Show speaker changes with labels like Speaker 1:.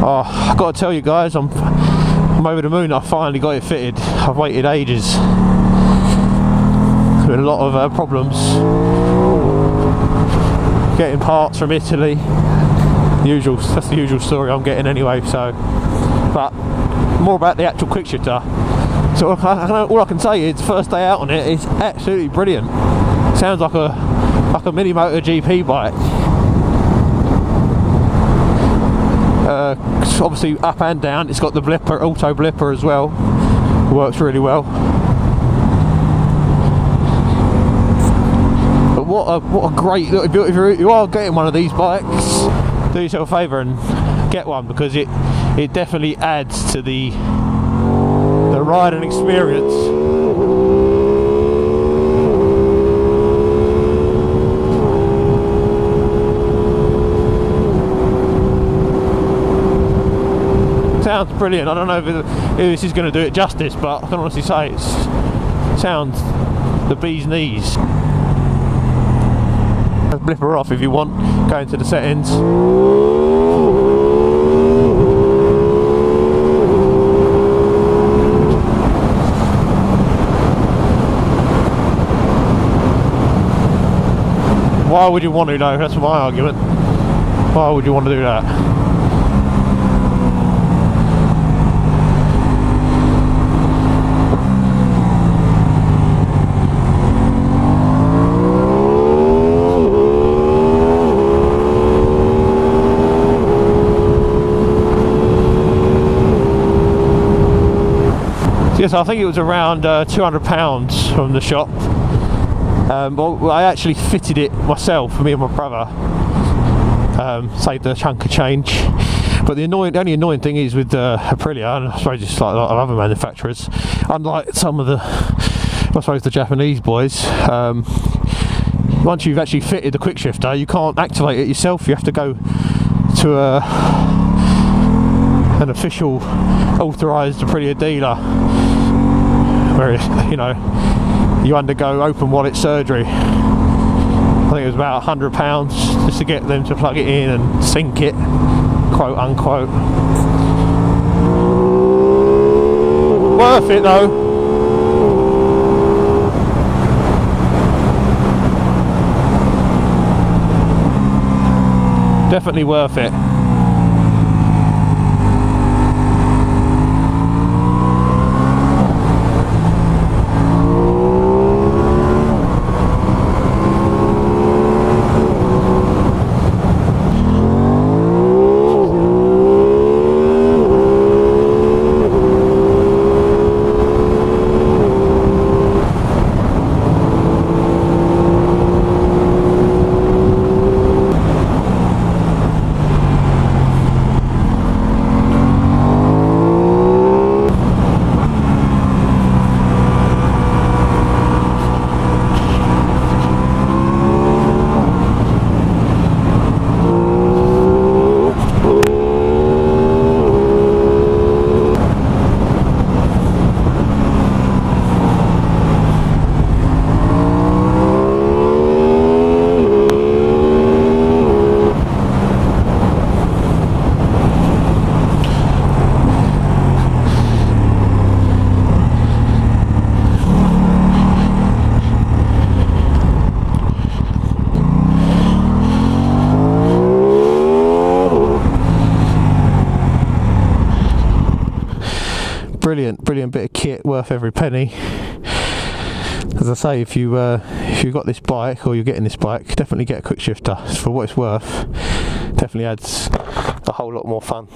Speaker 1: Oh, I've got to tell you guys, I'm over the moon. I finally got it fitted. I've waited ages. There's been a lot of problems getting parts from Italy. That's the usual story I'm getting anyway. So, but more about the actual Quickshifter. So all I can say is, first day out on it, it's absolutely brilliant. Sounds like a mini MotoGP bike. Obviously up and down. It's got the blipper, auto blipper as well. Works really well. But what a great look! If you are getting one of these bikes, do yourself a favour and get one, because it definitely adds to the riding experience. Sounds brilliant. I don't know if this is going to do it justice, but I can honestly say it sounds the bee's knees. Blipper off if you want. Go into the settings. Why would you want to though? That's my argument. Why would you want to do that? Yes, I think it was around £200 from the shop. Well, I actually fitted it myself, me and my brother. Saved a chunk of change. But the only annoying thing is with Aprilia, and I suppose it's like a lot of other manufacturers, unlike some of the Japanese boys, once you've actually fitted the Quickshifter, you can't activate it yourself. You have to go to an official authorised Aprilia dealer, where you undergo open wallet surgery. I think it was about £100 just to get them to plug it in and sync it, quote unquote. Worth it though. Definitely worth it. Brilliant bit of kit, worth every penny. As I say, if you've got this bike, or you're getting this bike, definitely get a Quickshifter. For what it's worth, definitely adds a whole lot more fun.